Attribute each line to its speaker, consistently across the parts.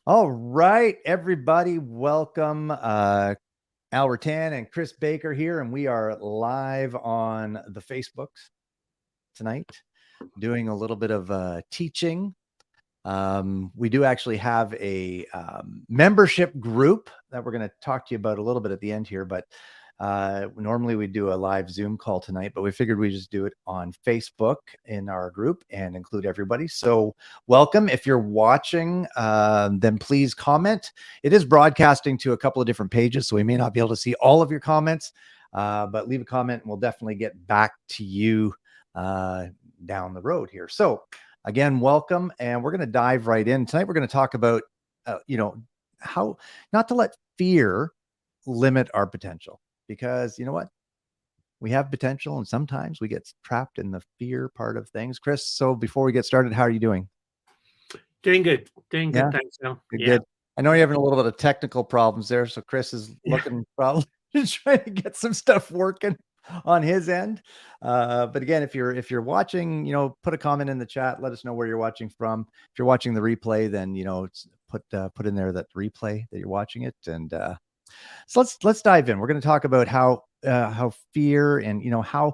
Speaker 1: All right, everybody, welcome. Al Rattan and Chris Baker here, and we are live on the Facebooks tonight, doing a little bit of teaching. We do actually have a membership group that we're going to talk to you about a little bit at the end here, but normally we do a live Zoom call tonight, but we figured we just do it on Facebook in our group and include everybody. So welcome. If you're watching, then please comment. It is broadcasting to a couple of different pages, so we may not be able to see all of your comments, but leave a comment and we'll definitely get back to you down the road here. So again, welcome. And we're going to dive right in. Tonight, we're going to talk about, how not to let fear limit our potential. Because you know what? We have potential and sometimes we get trapped in the fear part of things. Chris, so before we get started, how are you doing?
Speaker 2: Doing good. Doing
Speaker 1: Yeah,
Speaker 2: good. Thanks, Al.
Speaker 1: good,
Speaker 2: Yeah.
Speaker 1: good. I know you're having a little bit of technical problems there. So Chris is looking probably trying to get some stuff working on his end. But again, if you're watching, put a comment in the chat. Let us know where you're watching from. If you're watching the replay, then put in there that replay that you're watching it. And so let's dive in. We're going to talk about how fear and how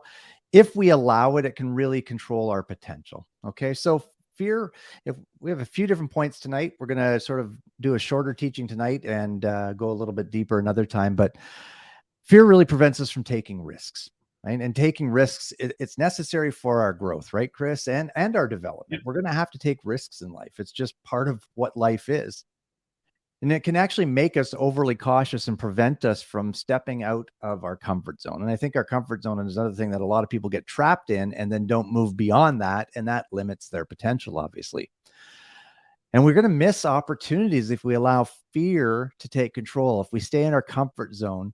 Speaker 1: if we allow it, it can really control our potential. Okay, so fear. If we have a few different points tonight, we're going to sort of do a shorter teaching tonight and go a little bit deeper another time. But fear really prevents us from taking risks. Right? And taking risks, it's necessary for our growth, right, Chris, and our development. We're going to have to take risks in life. It's just part of what life is. And it can actually make us overly cautious and prevent us from stepping out of our comfort zone. And I think our comfort zone is another thing that a lot of people get trapped in and then don't move beyond that. And that limits their potential, obviously. And we're going to miss opportunities if we allow fear to take control, if we stay in our comfort zone.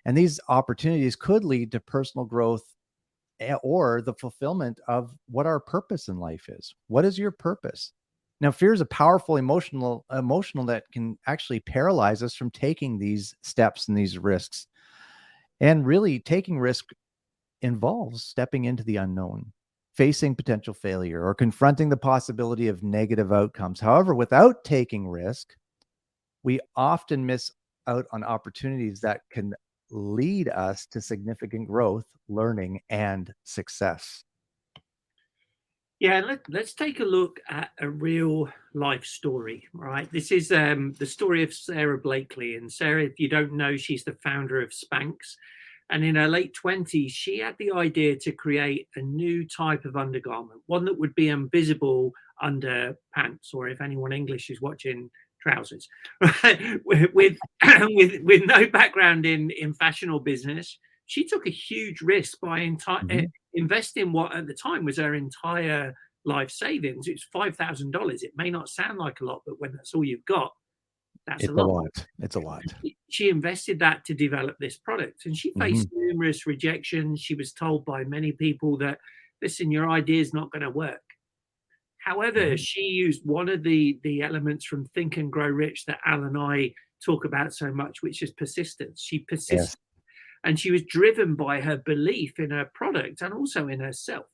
Speaker 1: And these opportunities could lead to personal growth or the fulfillment of what our purpose in life is. What is your purpose? Now, fear is a powerful emotional that can actually paralyze us from taking these steps and these risks. And really, taking risk involves stepping into the unknown, facing potential failure, or confronting the possibility of negative outcomes. However, without taking risk, we often miss out on opportunities that can lead us to significant growth, learning, and success.
Speaker 2: Yeah. Let's take a look at a real life story. Right. This is the story of Sarah Blakely. And Sarah, if you don't know, she's the founder of Spanx. And in her late 20s, she had the idea to create a new type of undergarment, one that would be invisible under pants, or if anyone English is watching, trousers, right? With no background in fashion or business. She took a huge risk by investing what at the time was her entire life savings. It's $5,000. It may not sound like a lot, but when that's all you've got, that's a
Speaker 1: It's a
Speaker 2: lot.
Speaker 1: lot. It's a lot.
Speaker 2: She invested that to develop this product, and she faced numerous rejections. She was told by many people that, listen, your idea is not going to work. However, she used one of the elements from Think and Grow Rich that Al and I talk about so much, which is persistence. She persisted,
Speaker 1: Yes.
Speaker 2: and she was driven by her belief in her product and also in herself.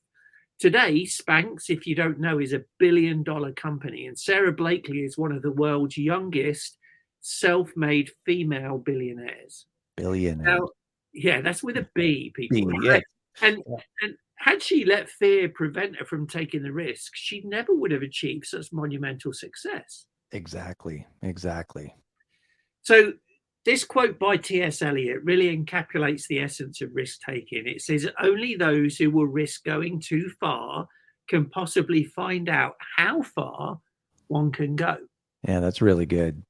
Speaker 2: Today, Spanx, if you don't know, is $1 billion company, and Sarah Blakely is one of the world's youngest self-made female billionaires.
Speaker 1: Billionaire.
Speaker 2: Now, yeah, that's with a B, people.
Speaker 1: B,
Speaker 2: Right?
Speaker 1: yes.
Speaker 2: And
Speaker 1: Yeah.
Speaker 2: and had she let fear prevent her from taking the risk, she never would have achieved such monumental success.
Speaker 1: Exactly. Exactly.
Speaker 2: So this quote by T.S. Eliot really encapsulates the essence of risk taking. It says, only those who will risk going too far can possibly find out how far one can go.
Speaker 1: Yeah, that's really good.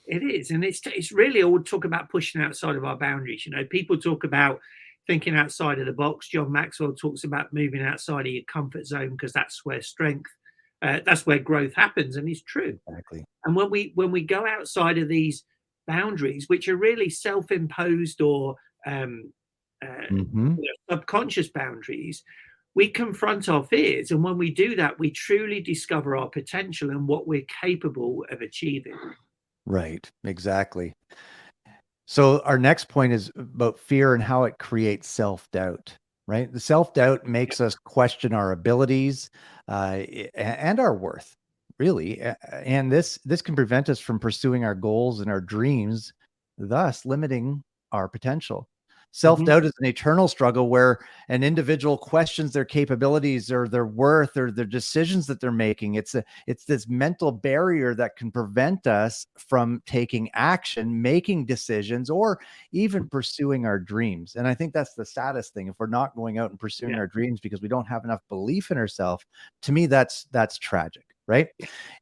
Speaker 2: It is. And it's really all talk about pushing outside of our boundaries. You know, people talk about thinking outside of the box. John Maxwell talks about moving outside of your comfort zone because that's where that's where growth happens. And it's true.
Speaker 1: Exactly.
Speaker 2: And when we go outside of these boundaries, which are really self-imposed or
Speaker 1: Mm-hmm.
Speaker 2: subconscious boundaries, we confront our fears. And when we do that, we truly discover our potential and what we're capable of achieving.
Speaker 1: Right. Exactly. So our next point is about fear and how it creates self-doubt, right? The self-doubt makes us question our abilities and our worth, really. And this can prevent us from pursuing our goals and our dreams, thus limiting our potential. Self-doubt is an eternal struggle where an individual questions their capabilities or their worth or their decisions that they're making. It's this mental barrier that can prevent us from taking action, making decisions, or even pursuing our dreams. And I think that's the saddest thing. If we're not going out and pursuing our dreams because we don't have enough belief in ourselves, to me, that's tragic. Right.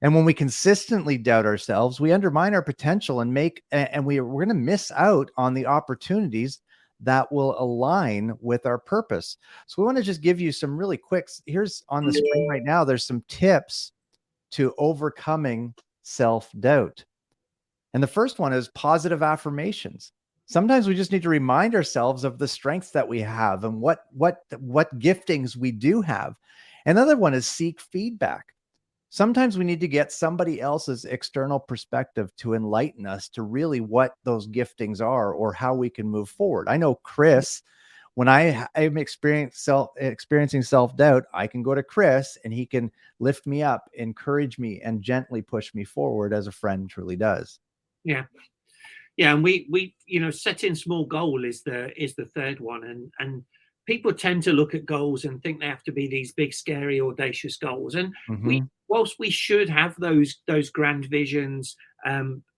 Speaker 1: And when we consistently doubt ourselves, we undermine our potential and we're going to miss out on the opportunities that will align with our purpose. So we want to just give you some really quick, here's on the screen right now, there's some tips to overcoming self-doubt. And the first one is positive affirmations. Sometimes we just need to remind ourselves of the strengths that we have and what giftings we do have. Another one is seek feedback. Sometimes we need to get somebody else's external perspective to enlighten us to really what those giftings are or how we can move forward. I know Chris, when I'm experiencing self-doubt, I can go to Chris and he can lift me up, encourage me, and gently push me forward, as a friend truly does.
Speaker 2: Yeah. Yeah. And we setting small goal is the third one. And people tend to look at goals and think they have to be these big, scary, audacious goals. And whilst we should have those grand visions,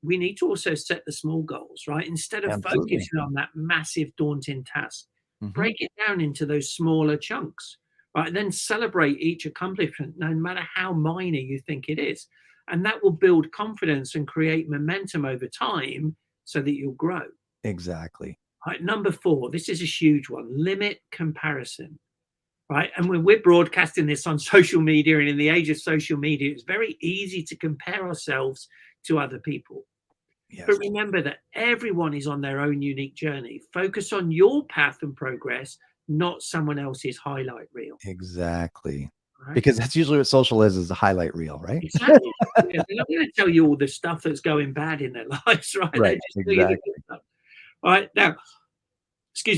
Speaker 2: we need to also set the small goals, right? Instead of focusing on that massive, daunting task, break it down into those smaller chunks, right? Then celebrate each accomplishment, no matter how minor you think it is. And that will build confidence and create momentum over time so that you'll grow.
Speaker 1: Exactly.
Speaker 2: Right, number 4, this is a huge one. Limit comparison. Right. And when we're broadcasting this on social media, and in the age of social media, it's very easy to compare ourselves to other people. Yes. But remember that everyone is on their own unique journey. Focus on your path and progress, not someone else's highlight reel.
Speaker 1: Exactly. Right? Because that's usually what social is a highlight reel, right?
Speaker 2: Exactly. Yeah, they're not going to tell you all the stuff that's going bad in their lives, right?
Speaker 1: Right. Exactly.
Speaker 2: All right. Now,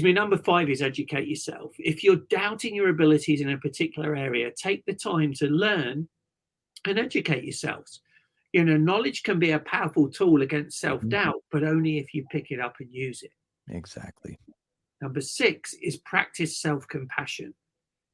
Speaker 2: number 5 is educate yourself. If you're doubting your abilities in a particular area, take the time to learn and educate yourselves. Knowledge can be a powerful tool against self-doubt, but only if you pick it up and use it.
Speaker 1: Exactly.
Speaker 2: Number 6 is practice self-compassion.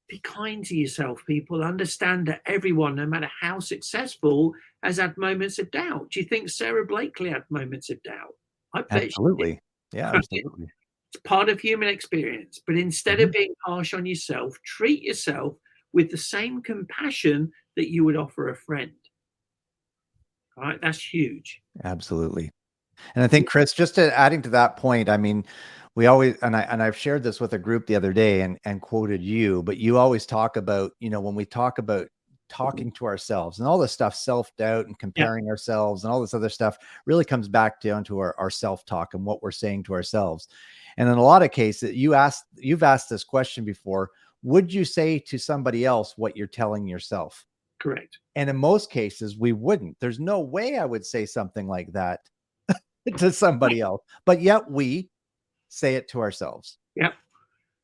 Speaker 2: Be kind to yourself, people. Understand that everyone, no matter how successful, has had moments of doubt. Do you think Sara Blakely had moments of doubt? I bet
Speaker 1: absolutely. Yeah, absolutely.
Speaker 2: It's part of human experience. But instead of being harsh on yourself, treat yourself with the same compassion that you would offer a friend. All right, that's huge.
Speaker 1: Absolutely. And I think, Chris, just adding to that point, I mean, we always, and I've shared this with a group the other day and quoted you, but you always talk about, when we talk about talking to ourselves and all this stuff, self-doubt and comparing ourselves and all this other stuff really comes back down to our self-talk and what we're saying to ourselves. And in a lot of cases, you've asked this question before, would you say to somebody else what you're telling yourself?
Speaker 2: Correct.
Speaker 1: And in most cases, we wouldn't. There's no way I would say something like that to somebody else, but yet we say it to ourselves.
Speaker 2: Yep,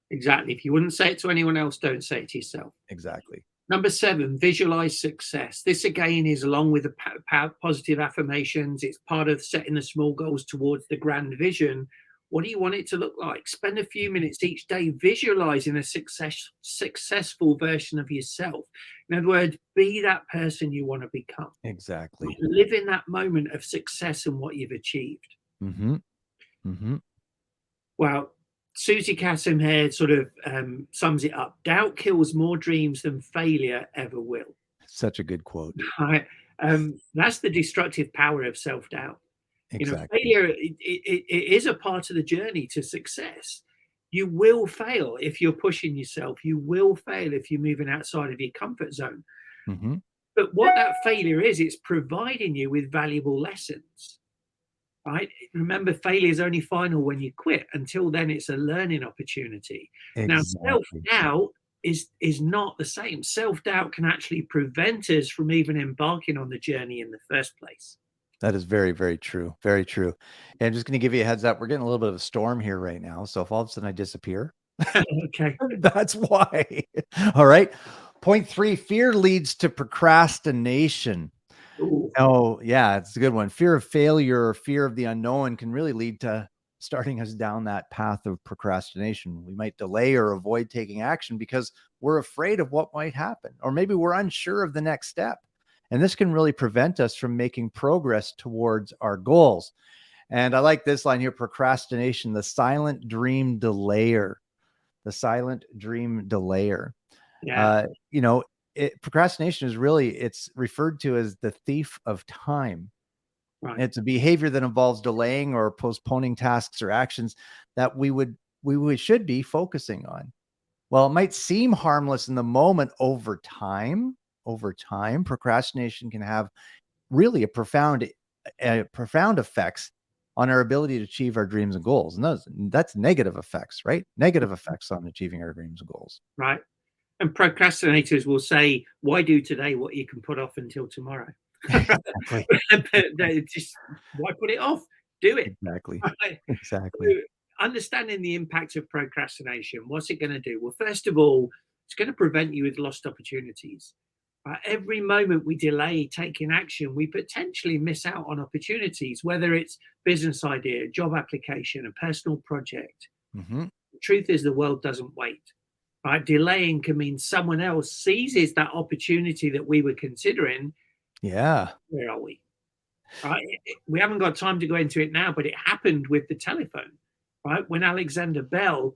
Speaker 2: exactly. If you wouldn't say it to anyone else, don't say it to yourself.
Speaker 1: Exactly.
Speaker 2: Number 7, visualize success. This again is along with the positive affirmations. It's part of setting the small goals towards the grand vision. What do you want it to look like? Spend a few minutes each day visualizing a successful version of yourself. In other words, be that person you want to become.
Speaker 1: Exactly.
Speaker 2: Live in that moment of success and what you've achieved. Well, Susie Kassem here sort of sums it up. Doubt kills more dreams than failure ever will.
Speaker 1: Such a good quote.
Speaker 2: Right. That's the destructive power of self-doubt.
Speaker 1: Exactly.
Speaker 2: Failure it is a part of the journey to success. You will fail if you're pushing yourself. You will fail if you're moving outside of your comfort zone. But what that failure is, it's providing you with valuable lessons. Right? Remember, failure is only final when you quit. Until then, it's a learning opportunity. Exactly. Now, self-doubt is not the same. Self-doubt can actually prevent us from even embarking on the journey in the first place.
Speaker 1: That is very, very true. Very true. And I'm just going to give you a heads up. We're getting a little bit of a storm here right now. So if all of a sudden I disappear,
Speaker 2: okay,
Speaker 1: that's why. All right. Point 3, fear leads to procrastination. Oh, yeah, it's a good one. Fear of failure or fear of the unknown can really lead to starting us down that path of procrastination. We might delay or avoid taking action because we're afraid of what might happen, or maybe we're unsure of the next step. And this can really prevent us from making progress towards our goals. And I like this line here: procrastination, the silent dream delayer. The silent dream delayer.
Speaker 2: Yeah,
Speaker 1: You know, procrastination is really, it's referred to as the thief of time.
Speaker 2: right.
Speaker 1: It's a behavior that involves delaying or postponing tasks or actions that we should be focusing on. Well, it might seem harmless in the moment. Over time, procrastination can have really profound effects on our ability to achieve our dreams and goals. And that's negative effects, right? Negative effects on achieving our dreams and goals.
Speaker 2: Right. And procrastinators will say, "Why do today what you can put off until tomorrow?"
Speaker 1: Exactly.
Speaker 2: But they just, why put it off? Do it.
Speaker 1: Exactly.
Speaker 2: Right?
Speaker 1: Exactly.
Speaker 2: So, understanding the impact of procrastination, what's it going to do? Well, first of all, it's going to prevent you with lost opportunities. Every moment we delay taking action, we potentially miss out on opportunities, whether it's business idea, job application, a personal project.
Speaker 1: Hmm.
Speaker 2: The truth is, the world doesn't wait. Right? Delaying can mean someone else seizes that opportunity that we were considering.
Speaker 1: Yeah.
Speaker 2: Where are we? Right? We haven't got time to go into it now, but it happened with the telephone. Right? When Alexander Bell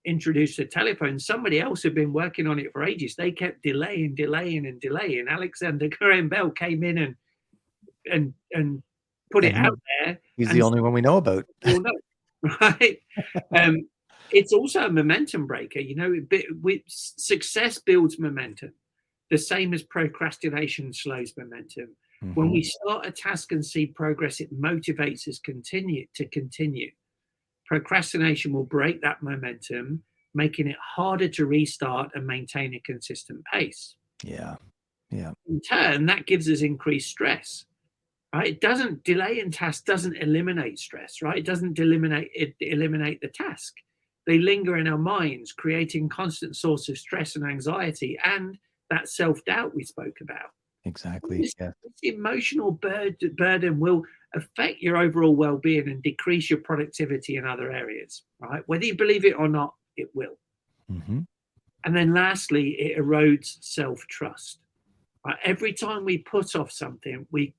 Speaker 2: introduced the telephone, somebody else had been working on it for ages. They kept delaying, delaying, and delaying. Alexander Graham Bell came in and put it
Speaker 1: And
Speaker 2: out there,
Speaker 1: he's the
Speaker 2: and
Speaker 1: only one we know about.
Speaker 2: you'll know, right? Um, it's also a momentum breaker. You know, success builds momentum. The same as procrastination slows momentum. When
Speaker 1: Hmm.
Speaker 2: we start a task and see progress, it motivates us to continue. Procrastination will break that momentum, making it harder to restart and maintain a consistent pace.
Speaker 1: Yeah. Yeah.
Speaker 2: In turn, that gives us increased stress. Right? It doesn't delay in task doesn't eliminate stress, right? It doesn't eliminate the task. They linger in our minds, creating constant source of stress and anxiety and that self-doubt we spoke about.
Speaker 1: Exactly.
Speaker 2: This,
Speaker 1: Yeah.
Speaker 2: this emotional burden will affect your overall well-being and decrease your productivity in other areas, right? Whether you believe it or not, it will.
Speaker 1: Hmm.
Speaker 2: And then lastly, it erodes self-trust. Every time we put off something we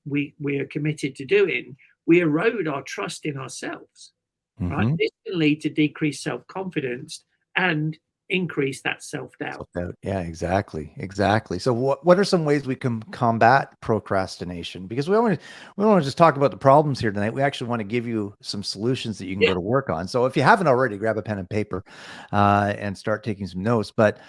Speaker 2: are committed to doing, we erode our trust in ourselves. Right?
Speaker 1: Hmm.
Speaker 2: This can lead to decreased self-confidence and increase that self-doubt.
Speaker 1: Self-doubt. Yeah, exactly. Exactly. So what are some ways we can combat procrastination? Because we don't want to just talk about the problems here tonight. We actually want to give you some solutions that you can
Speaker 2: Yeah.
Speaker 1: go to work on. So if you haven't already, grab a pen and paper and start taking some notes. But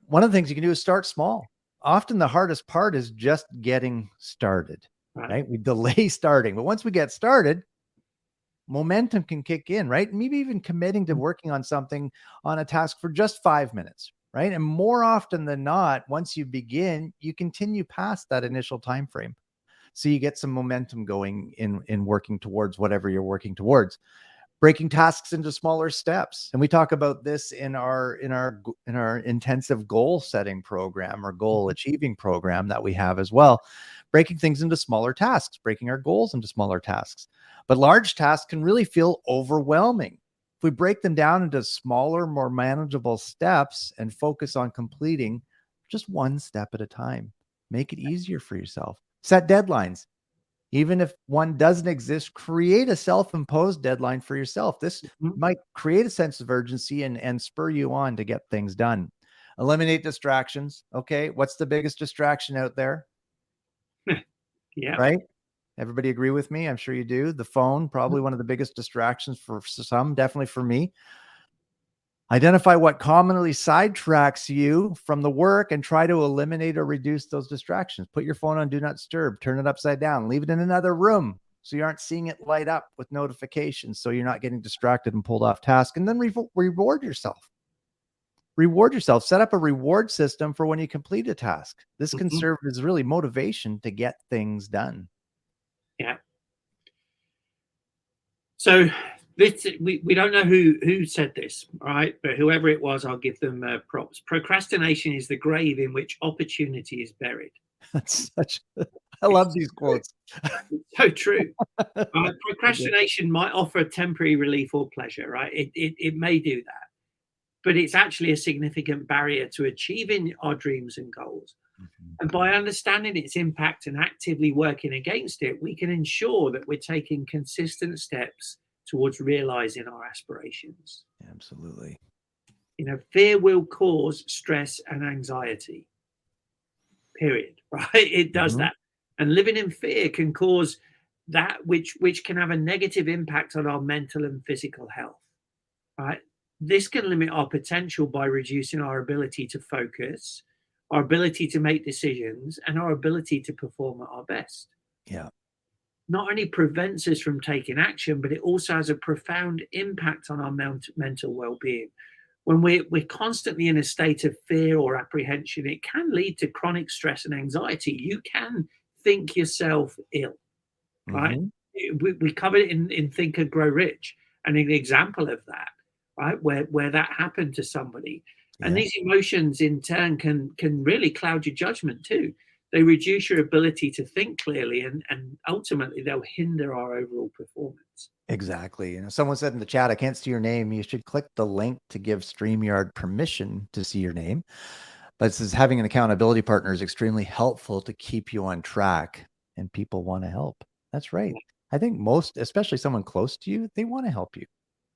Speaker 1: one of the things you can do is start small. Often the hardest part is just getting started,
Speaker 2: Right.
Speaker 1: right? We delay starting, but once we get started, momentum can kick in, right? Maybe even committing to working on something, on a task for just 5 minutes, right? And more often than not, once you begin, you continue past that initial time frame. So you get some momentum going in working towards whatever you're working towards. Breaking tasks into smaller steps. And we talk about this in our intensive goal setting program or goal
Speaker 2: Mhm.
Speaker 1: achieving program that we have as well. Breaking things into smaller tasks, breaking our goals into smaller tasks. But large tasks can really feel overwhelming. If we break them down into smaller, more manageable steps and focus on completing just one step at a time, make it easier for yourself. Set deadlines. Even if one doesn't exist, create a self-imposed deadline for yourself. This
Speaker 2: Mhm.
Speaker 1: might create a sense of urgency and spur you on to get things done. Eliminate distractions. Okay, what's the biggest distraction out there?
Speaker 2: Yeah.
Speaker 1: Right? Everybody agree with me? I'm sure you do. The phone, probably one of the biggest distractions for some, definitely for me. Identify what commonly sidetracks you from the work and try to eliminate or reduce those distractions. Put your phone on do not disturb, turn it upside down, leave it in another room so you aren't seeing it light up with notifications, so you're not getting distracted and pulled off task. And then reward yourself. Reward yourself. Set up a reward system for when you complete a task. This can
Speaker 2: Mhm.
Speaker 1: serve as really motivation to get things done.
Speaker 2: Yeah. So we don't know who said this, all right? But whoever it was, I'll give them props. Procrastination is the grave in which opportunity is buried.
Speaker 1: That's such. I love these quotes.
Speaker 2: So true. Procrastination might offer a temporary relief or pleasure, right? It may do that, but it's actually a significant barrier to achieving our dreams and goals.
Speaker 1: Mhm.
Speaker 2: And by understanding its impact and actively working against it, we can ensure that we're taking consistent steps towards realizing our aspirations.
Speaker 1: Absolutely.
Speaker 2: Fear will cause stress and anxiety, period, right? It does
Speaker 1: Mhm.
Speaker 2: that. And living in fear can cause that which can have a negative impact on our mental and physical health, right? This can limit our potential by reducing our ability to focus, our ability to make decisions, and our ability to perform at our best.
Speaker 1: Yeah.
Speaker 2: Not only prevents us from taking action, but it also has a profound impact on our mental well-being. When we're constantly in a state of fear or apprehension, it can lead to chronic stress and anxiety. You can think yourself ill, right?
Speaker 1: Mhm.
Speaker 2: We covered it in Think and Grow Rich, and an example of that, right, where that happened to somebody. And
Speaker 1: Yeah.
Speaker 2: these emotions in turn can really cloud your judgment too. They reduce your ability to think clearly, and ultimately they'll hinder our overall performance.
Speaker 1: Exactly. Someone said in the chat, I can't see your name. You should click the link to give StreamYard permission to see your name. But it says having an accountability partner is extremely helpful to keep you on track, and people want to help. That's right. I think most, especially someone close to you, they want to help you,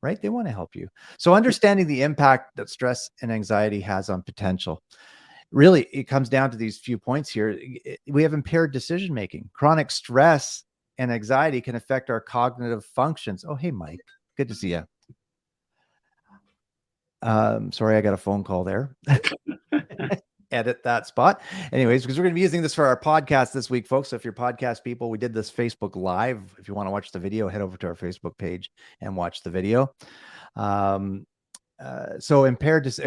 Speaker 1: right? They want to help you. So understanding the impact that stress and anxiety has on potential, really, it comes down to these few points here. We have impaired decision making. Chronic stress and anxiety can affect our cognitive functions. Oh, hey, Mike. Good to see you. Sorry, I got a phone call there. Edit that spot. Anyways, because we're going to be using this for our podcast this week, folks. So if you're podcast people, we did this Facebook Live. If you want to watch the video, head over to our Facebook page and watch the video. So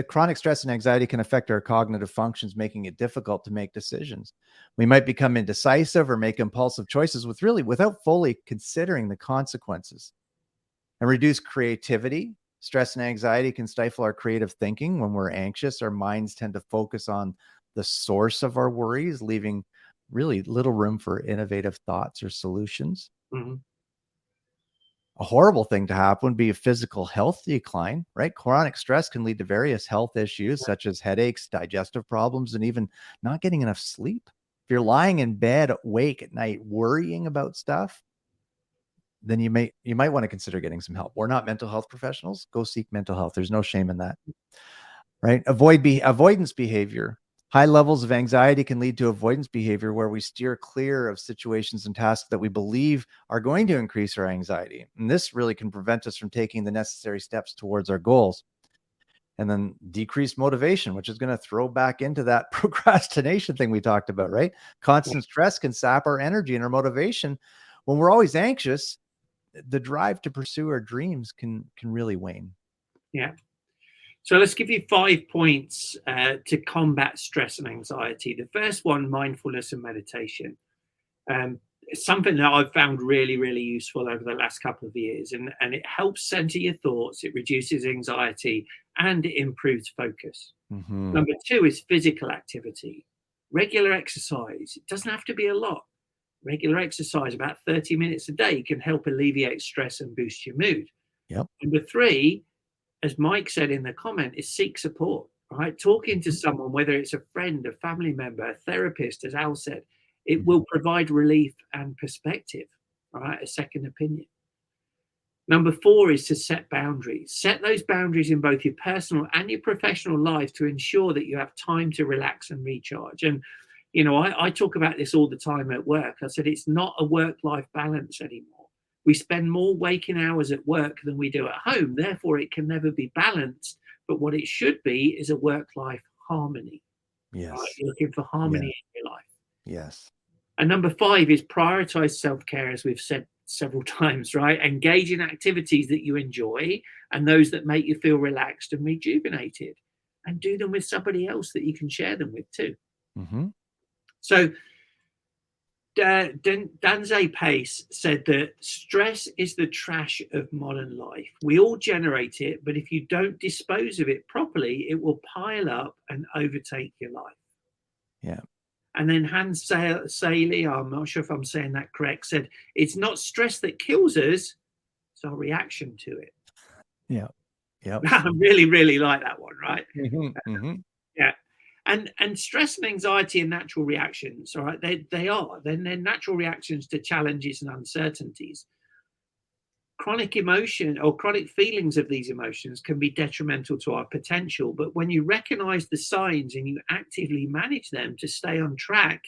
Speaker 1: chronic stress and anxiety can affect our cognitive functions, making it difficult to make decisions. We might become indecisive or make impulsive choices without fully considering the consequences, and reduce creativity. Stress and anxiety can stifle our creative thinking. When we're anxious, our minds tend to focus on the source of our worries, leaving really little room for innovative thoughts or solutions.
Speaker 2: Mhm.
Speaker 1: A horrible thing to happen would be a physical health decline, right? Chronic stress can lead to various health issues such as headaches, digestive problems, and even not getting enough sleep. If you're lying in bed awake at night worrying about stuff, then you might want to consider getting some help. We're not mental health professionals. Go seek mental health. There's no shame in that, right? Avoidance behavior. High levels of anxiety can lead to avoidance behavior where we steer clear of situations and tasks that we believe are going to increase our anxiety. And this really can prevent us from taking the necessary steps towards our goals. And then decreased motivation, which is going to throw back into that procrastination thing we talked about, right? Constant stress can sap our energy and our motivation. When we're always anxious, the drive to pursue our dreams can really wane.
Speaker 2: Yeah. So let's give you 5 points to combat stress and anxiety. The first one, mindfulness and meditation. It's something that I've found really, really useful over the last couple of years, and it helps center your thoughts, it reduces anxiety, and it improves focus.
Speaker 1: Mm-hmm.
Speaker 2: Number 2 is physical activity. Regular exercise. It doesn't have to be a lot. Regular exercise, about 30 minutes a day, can help alleviate stress and boost your mood.
Speaker 1: Yep.
Speaker 2: Number 3, as Mike said in the comment, is seek support, right? Talking to someone, whether it's a friend, a family member, a therapist, as Al said, it will provide relief and perspective, right? A second opinion. Number 4 is to set boundaries. Set those boundaries in both your personal and your professional life to ensure that you have time to relax and recharge. And, I talk about this all the time at work. I said it's not a work-life balance anymore. We spend more waking hours at work than we do at home. Therefore, it can never be balanced. But what it should be is a work-life harmony.
Speaker 1: Yes.
Speaker 2: Right? You're looking for harmony in your life.
Speaker 1: Yes.
Speaker 2: And number 5 is prioritize self-care, as we've said several times, right? Engage in activities that you enjoy and those that make you feel relaxed and rejuvenated, and do them with somebody else that you can share them with too.
Speaker 1: Mm-hmm.
Speaker 2: So Danze Pace said that stress is the trash of modern life. We all generate it, but if you don't dispose of it properly, it will pile up and overtake your life.
Speaker 1: Yeah.
Speaker 2: And then Hans Saley, I'm not sure if I'm saying that correct, said, it's not stress that kills us, it's our reaction to it.
Speaker 1: Yeah. Yep.
Speaker 2: I really, really like that one, right? Yeah. And stress and anxiety are natural reactions, all right? They are. Then they're natural reactions to challenges and uncertainties. Chronic emotion or chronic feelings of these emotions can be detrimental to our potential. But when you recognize the signs and you actively manage them to stay on track,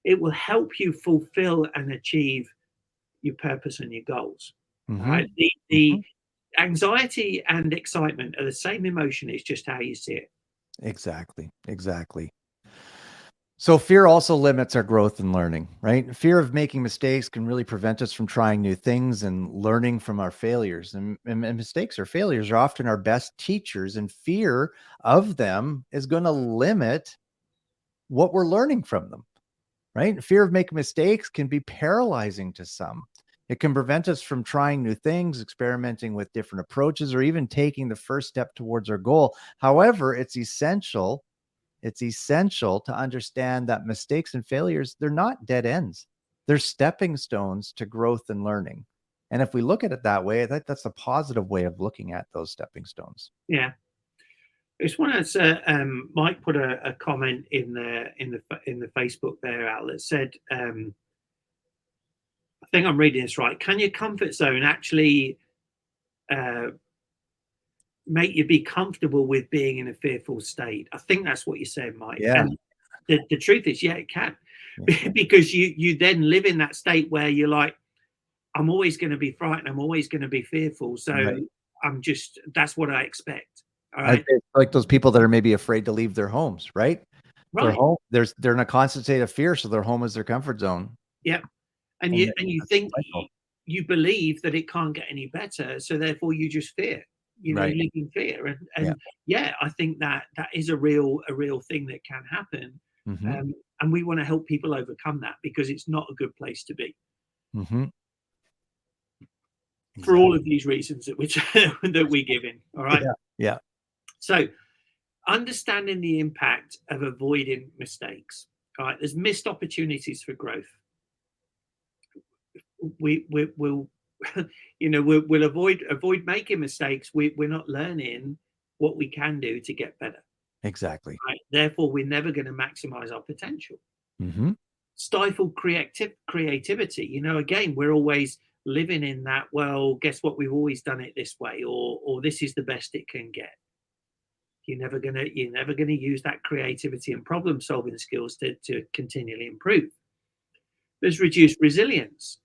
Speaker 2: it will help you fulfill and achieve your purpose and your goals. All right. The anxiety and excitement are the same emotion, it's just how you see it.
Speaker 1: Exactly. Exactly. So fear also limits our growth and learning, right? Fear of making mistakes can really prevent us from trying new things and learning from our failures. And mistakes or failures are often our best teachers, and fear of them is going to limit what we're learning from them, right? Fear of making mistakes can be paralyzing to some. It can prevent us from trying new things, experimenting with different approaches, or even taking the first step towards our goal. However, it's essential to understand that mistakes and failures, they're not dead ends. They're stepping stones to growth and learning. And if we look at it that way, that's a positive way of looking at those stepping stones.
Speaker 2: Yeah. It's one that's Mike put a comment in the Facebook there, Al, that said, I think I'm reading this right. Can your comfort zone actually make you be comfortable with being in a fearful state? I think that's what you're saying, Mike.
Speaker 1: Yeah.
Speaker 2: And the truth is, yeah, it can, because you then live in that state where you're like, I'm always going to be frightened. I'm always going to be fearful. So that's what I expect. All right.
Speaker 1: Like those people that are maybe afraid to leave their homes, right?
Speaker 2: Right.
Speaker 1: Their home, they're in a constant state of fear, so their home is their comfort zone.
Speaker 2: Yeah. And you think, you believe that it can't get any better, so therefore you just fear. You know, you live in fear. And I think that is a real thing that can happen. And we want to help people overcome that, because it's not a good place to be. For all of these reasons that we give in. All right.
Speaker 1: Yeah.
Speaker 2: So understanding the impact of avoiding mistakes. All right. There's missed opportunities for growth. We'll we'll avoid making mistakes. We're not learning what we can do to get better.
Speaker 1: Exactly.
Speaker 2: Right? Therefore, we're never going to maximize our potential. Stifle creativity. Again, we're always living in that, well, guess what? We've always done it this way, or this is the best it can get. You're never gonna use that creativity and problem solving skills to continually improve. There's reduced resilience.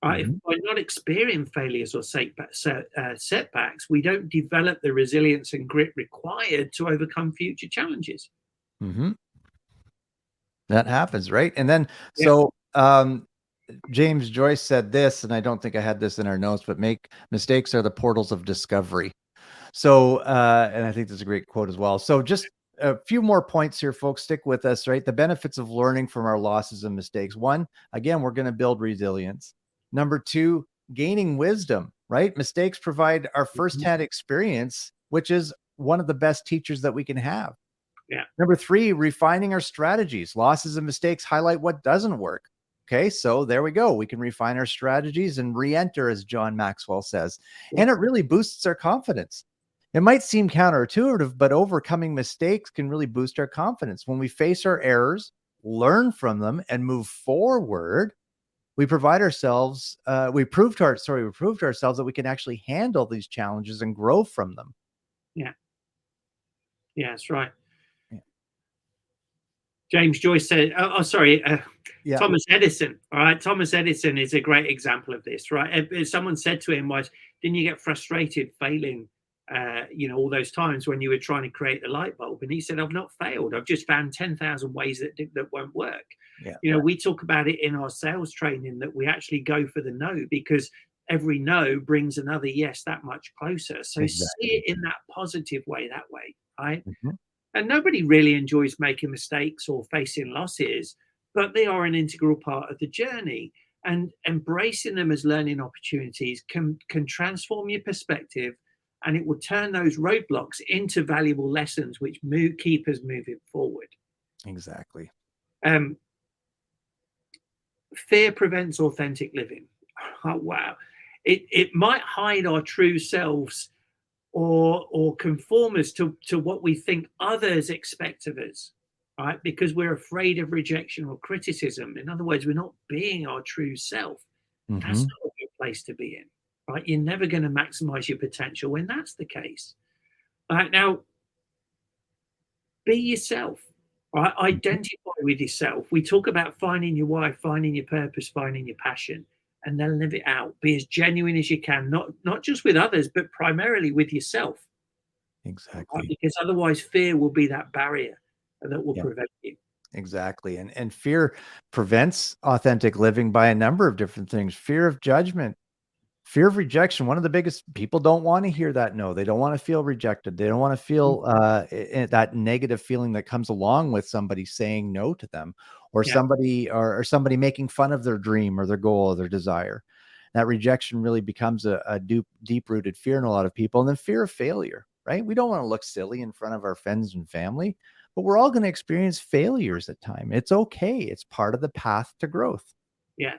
Speaker 2: Right? If we're not experiencing failures or setbacks, we don't develop the resilience and grit required to overcome future challenges.
Speaker 1: That happens, right? And then, James Joyce said this, and I don't think I had this in our notes, but mistakes are the portals of discovery. So, and I think that's a great quote as well. So just a few more points here, folks. Stick with us, right? The benefits of learning from our losses and mistakes. One, again, we're going to build resilience. Number two, gaining wisdom, right? Mistakes provide our firsthand experience, which is one of the best teachers that we can have.
Speaker 2: Yeah.
Speaker 1: Number three, refining our strategies. Losses and mistakes highlight what doesn't work. Okay, so there we go. We can refine our strategies and re-enter, as John Maxwell says. And it really boosts our confidence. It might seem counterintuitive, but overcoming mistakes can really boost our confidence. When we face our errors, learn from them, and move forward, we proved to ourselves that we can actually handle these challenges and grow from them.
Speaker 2: Yeah. Yeah, that's right. James Joyce said, Thomas Edison. All right. Thomas Edison is a great example of this, right? Someone said to him, didn't you get frustrated failing, all those times when you were trying to create the light bulb? And he said, I've not failed. I've just found 10,000 ways that won't work.
Speaker 1: Yeah.
Speaker 2: We talk about it in our sales training, that we actually go for the no, because every no brings another yes that much closer. So see it in that positive way, that way, right? And nobody really enjoys making mistakes or facing losses, but they are an integral part of the journey. And embracing them as learning opportunities can transform your perspective, and it will turn those roadblocks into valuable lessons which keep us moving forward.
Speaker 1: Exactly.
Speaker 2: Um, fear prevents authentic living. Oh, wow. It might hide our true selves or conform us to what we think others expect of us, right? Because we're afraid of rejection or criticism. In other words, we're not being our true self. That's
Speaker 1: Hmm.
Speaker 2: not a good place to be in, right? You're never going to maximize your potential when that's the case. Right now, be yourself. Right?
Speaker 1: Hmm.
Speaker 2: Identify with yourself. We talk about finding your why, finding your purpose, finding your passion, and then live it out. Be as genuine as you can, not just with others, but primarily with yourself. Right?
Speaker 1: Exactly.
Speaker 2: Because otherwise, fear will be that barrier that will
Speaker 1: Yeah,
Speaker 2: prevent you.
Speaker 1: exactly. And fear prevents authentic living by a number of different things. Fear of judgment, fear of rejection. One of the biggest, people don't want to hear that no. They don't want to feel rejected. They don't want to feel that negative feeling that comes along with somebody saying no to them, or
Speaker 2: Yeah,
Speaker 1: somebody making fun of their dream or their goal or their desire. That rejection really becomes a deep rooted fear in a lot of people. And then fear of failure, right? We don't want to look silly in front of our friends and family, but we're all going to experience failures at time. It's okay. It's part of the path to growth.
Speaker 2: yeah.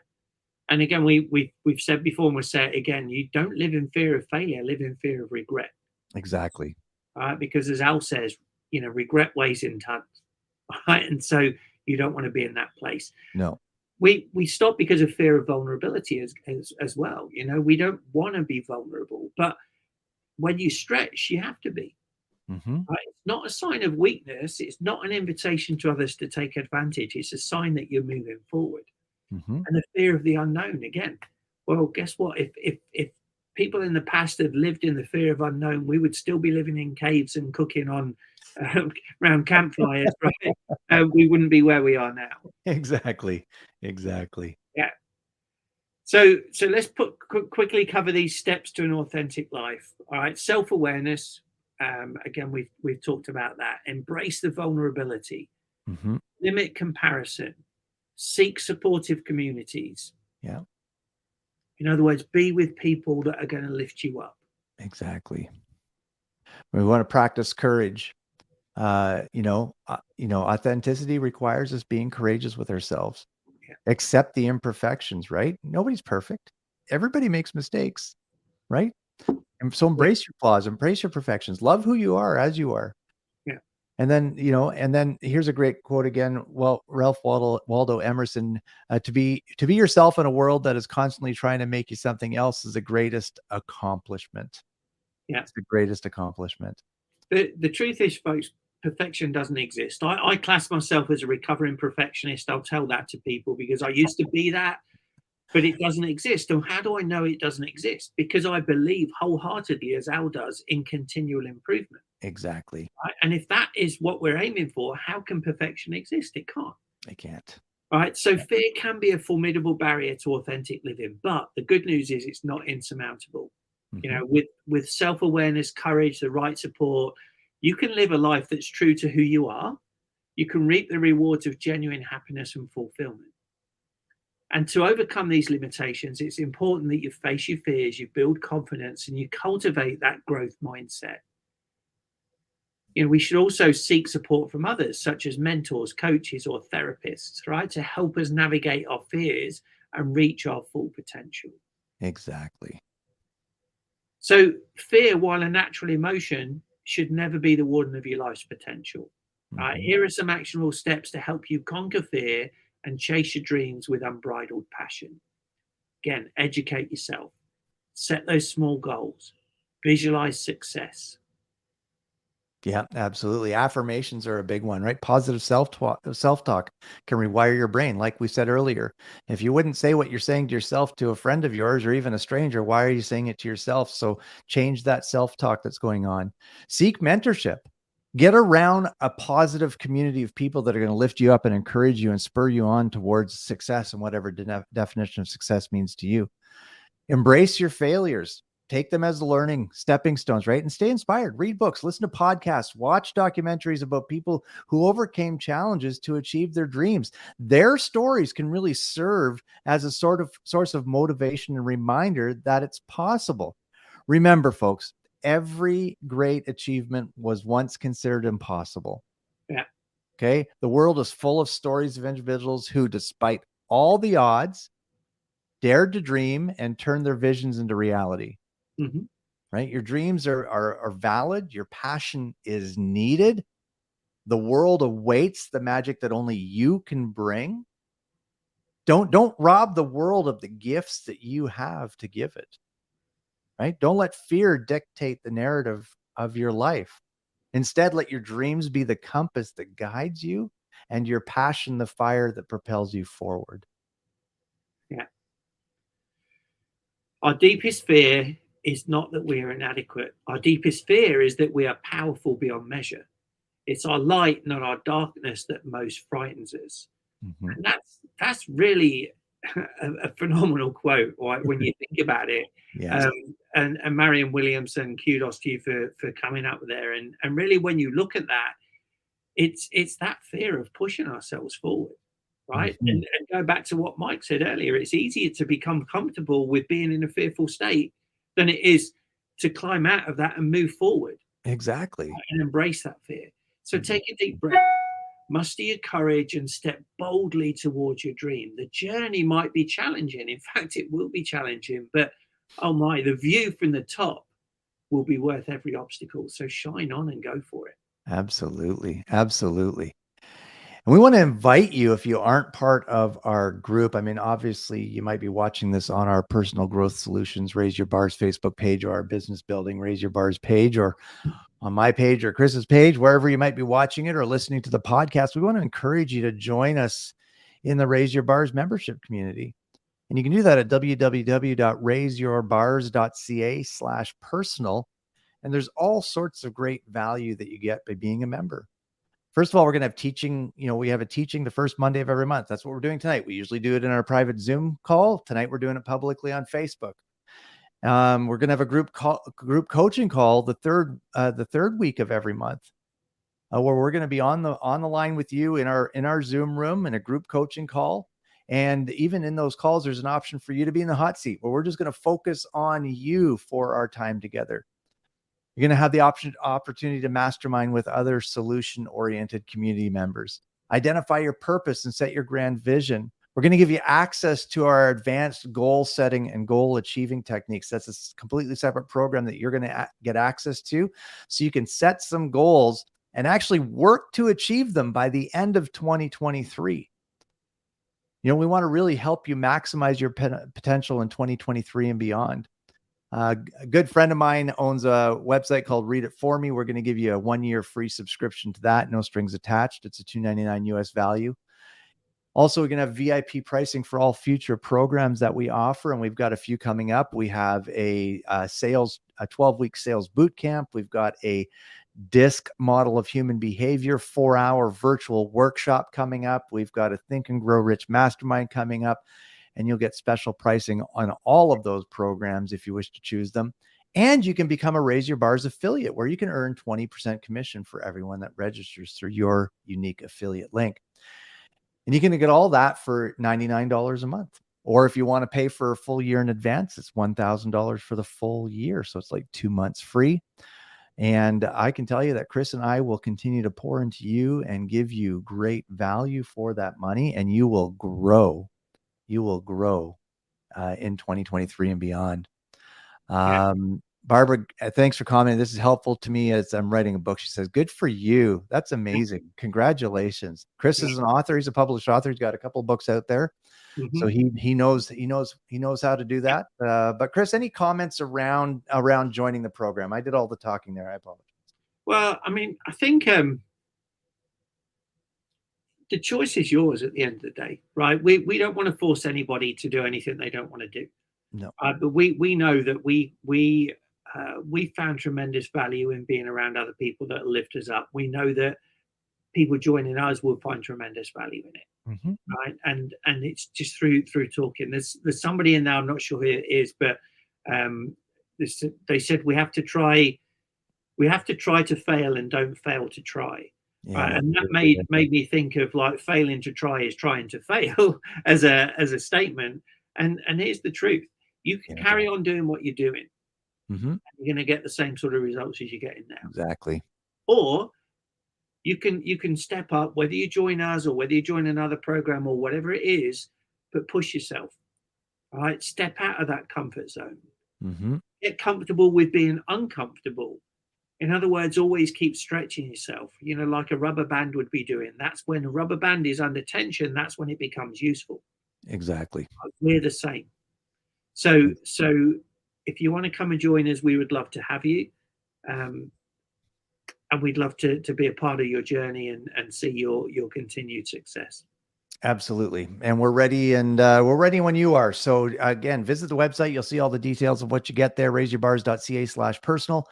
Speaker 2: And again, we've said before, and we'll say it again. You don't live in fear of failure. Live in fear of regret.
Speaker 1: Exactly.
Speaker 2: Because as Al says, regret weighs in tons. Right, and so you don't want to be in that place.
Speaker 1: No.
Speaker 2: We stop because of fear of vulnerability as well. We don't want to be vulnerable, but when you stretch, you have to be.
Speaker 1: Hmm.
Speaker 2: Right? It's not a sign of weakness. It's not an invitation to others to take advantage. It's a sign that you're moving forward.
Speaker 1: Hmm.
Speaker 2: And the fear of the unknown again. Well, guess what? If people in the past had lived in the fear of unknown, we would still be living in caves and cooking on uh, around campfires, right? We wouldn't be where we are now.
Speaker 1: Exactly. Exactly.
Speaker 2: Yeah. So let's quickly cover these steps to an authentic life. All right, self awareness. Again, we've talked about that. Embrace the vulnerability.
Speaker 1: Hmm.
Speaker 2: Limit comparison. Seek supportive communities.
Speaker 1: Yeah,
Speaker 2: In other words, be with people that are going to lift you up.
Speaker 1: exactly. We want to practice courage. Authenticity requires us being courageous with ourselves.
Speaker 2: Yeah,
Speaker 1: Accept the imperfections, right? Nobody's perfect. Everybody makes mistakes, right? And so
Speaker 2: yeah,
Speaker 1: embrace your flaws, embrace your perfections, love who you are as you are.
Speaker 2: yeah,
Speaker 1: And then here's a great quote again. Well, Ralph Waldo Emerson, to be yourself in a world that is constantly trying to make you something else is the greatest accomplishment.
Speaker 2: yeah.
Speaker 1: It's the greatest accomplishment.
Speaker 2: The truth is, folks, perfection doesn't exist. I class myself as a recovering perfectionist. I'll tell that to people because I used to be that, but it doesn't exist. And how do I know it doesn't exist? Because I believe wholeheartedly, as Al does, in continual improvement.
Speaker 1: Exactly.
Speaker 2: Right? And if that is what we're aiming for, how can perfection exist? It can't.
Speaker 1: I can't.
Speaker 2: Right. So fear can be a formidable barrier to authentic living, but the good news is it's not insurmountable.
Speaker 1: Mhm.
Speaker 2: With self-awareness, courage, the right support, you can live a life that's true to who you are. You can reap the rewards of genuine happiness and fulfillment. And to overcome these limitations, it's important that you face your fears, you build confidence, and you cultivate that growth mindset. We should also seek support from others, such as mentors, coaches, or therapists, right, to help us navigate our fears and reach our full potential.
Speaker 1: Exactly.
Speaker 2: So, fear, while a natural emotion, should never be the warden of your life's potential.
Speaker 1: Mhm.
Speaker 2: Here are some actionable steps to help you conquer fear and chase your dreams with unbridled passion. Again, educate yourself, set those small goals, visualize success.
Speaker 1: Yeah, absolutely. Affirmations are a big one, right? Positive self-talk can rewire your brain. Like we said earlier, if you wouldn't say what you're saying to yourself to a friend of yours or even a stranger, why are you saying it to yourself? So change that self-talk that's going on. Seek mentorship. Get around a positive community of people that are going to lift you up and encourage you and spur you on towards success and whatever definition of success means to you. Embrace your failures. Take them as learning stepping stones, right? And stay inspired. Read books, listen to podcasts, watch documentaries about people who overcame challenges to achieve their dreams. Their stories can really serve as a sort of source of motivation and reminder that it's possible. Remember, folks, every great achievement was once considered impossible.
Speaker 2: Yeah.
Speaker 1: Okay. The world is full of stories of individuals who, despite all the odds, dared to dream and turn their visions into reality.
Speaker 2: Mm-hmm.
Speaker 1: Right? Your dreams are valid. Your passion is needed. The world awaits the magic that only you can bring. Don't rob the world of the gifts that you have to give it. Right? Don't let fear dictate the narrative of your life. Instead, let your dreams be the compass that guides you and your passion the fire that propels you forward.
Speaker 2: Yeah. Our deepest fear is not that we are inadequate. Our deepest fear is that we are powerful beyond measure. It's our light, not our darkness, that most frightens us.
Speaker 1: Mm-hmm.
Speaker 2: And that's really a phenomenal quote, right? When you think about it.
Speaker 1: Yes.
Speaker 2: And Marianne Williamson, kudos to you for coming up there. And really, when you look at that, it's that fear of pushing ourselves forward, right?
Speaker 1: Mm-hmm.
Speaker 2: And go back to what Mike said earlier, it's easier to become comfortable with being in a fearful state than it is to climb out of that and move forward.
Speaker 1: Exactly.
Speaker 2: And embrace that fear. So take a deep breath, muster your courage, and step boldly towards your dream. The journey might be challenging. In fact, it will be challenging, but oh my, the view from the top will be worth every obstacle. So shine on and go for it.
Speaker 1: Absolutely. Absolutely. And we want to invite you, if you aren't part of our group. I mean, obviously, you might be watching this on our Personal Growth Solutions Raise Your Bars Facebook page, or our Business Building Raise Your Bars page, or on my page or Chris's page, wherever you might be watching it or listening to the podcast. We want to encourage you to join us in the Raise Your Bars membership community. And you can do that at www.raiseyourbars.ca/personal. And there's all sorts of great value that you get by being a member. First of all, we're going to have teaching. We have a teaching the first Monday of every month. That's what we're doing tonight. We usually do it in our private Zoom call. Tonight, we're doing it publicly on Facebook. We're going to have a group coaching call the third week of every month, where we're going to be on the line with you in our Zoom room in a group coaching call. And even in those calls, there's an option for you to be in the hot seat, where we're just going to focus on you for our time together. You're going to have the opportunity to mastermind with other solution-oriented community members. Identify your purpose and set your grand vision. We're going to give you access to our advanced goal setting and goal achieving techniques. That's a completely separate program that you're going to get access to, so you can set some goals and actually work to achieve them by the end of 2023. We want to really help you maximize your potential in 2023 and beyond. A good friend of mine owns a website called Read It For Me. We're going to give you a 1-year free subscription to that. No strings attached. It's a $2.99 US value. Also, we're going to have VIP pricing for all future programs that we offer, and we've got a few coming up. We have a 12-week sales boot camp. We've got a DISC model of human behavior 4-hour virtual workshop coming up. We've got a Think and Grow Rich mastermind coming up, and you'll get special pricing on all of those programs if you wish to choose them. And you can become a Raise Your Bars affiliate, where you can earn 20% commission for everyone that registers through your unique affiliate link. And you can get all that for $99 a month. Or if you want to pay for a full year in advance, it's $1,000 for the full year. So it's like 2 months free. And I can tell you that Chris and I will continue to pour into you and give you great value for that money, and you will grow. You will grow in 2023 and beyond. Barbara, thanks for commenting. This is helpful to me as I'm writing a book. She says, "Good for you. That's amazing. Congratulations." Chris is an author. He's a published author. He's got a couple of books out there. Mm-hmm. So he knows how to do that. But Chris, any comments around joining the program? I did all the talking there. I apologize.
Speaker 2: Well, I mean, I think the choice is yours at the end of the day, right? We don't want to force anybody to do anything they don't want to do.
Speaker 1: No.
Speaker 2: But we know that we found tremendous value in being around other people that lift us up. We know that people joining us will find tremendous value in it, mm-hmm. right? And it's just through talking. There's somebody in there, I'm not sure who it is, but they said we have to try to fail and don't fail to try. Yeah, right? And that made me think of, like, failing to try is trying to fail as a statement. And here's the truth: you can carry on doing what you're doing. Mm-hmm. You're going to get the same sort of results as you're getting now.
Speaker 1: Exactly.
Speaker 2: Or you can step up, whether you join us or whether you join another program or whatever it is, but push yourself. All right, step out of that comfort zone.
Speaker 1: Mm-hmm.
Speaker 2: Get comfortable with being uncomfortable. In other words, always keep stretching yourself, like a rubber band would be doing. That's when a rubber band is under tension, that's when it becomes useful.
Speaker 1: Exactly.
Speaker 2: We're the same. So if you want to come and join us, we would love to have you. And we'd love to be a part of your journey and see your continued success.
Speaker 1: Absolutely. And we're ready, and we're ready when you are. So again, visit the website. You'll see all the details of what you get there, raiseyourbars.ca/personal.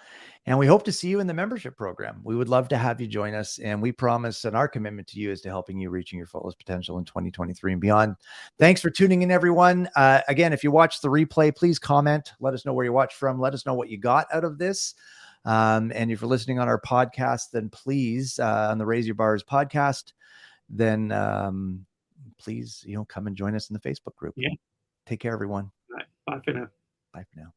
Speaker 1: And we hope to see you in the membership program. We would love to have you join us. And we promise, and our commitment to you is to helping you reaching your fullest potential in 2023 and beyond. Thanks for tuning in, everyone. Again, if you watch the replay, please comment. Let us know where you watch from. Let us know what you got out of this. And if you're listening on our podcast, then please, on the Raise Your Bars podcast, then please, come and join us in the Facebook group.
Speaker 2: Yeah.
Speaker 1: Take care, everyone.
Speaker 2: Right. Bye for now.
Speaker 1: Bye for now.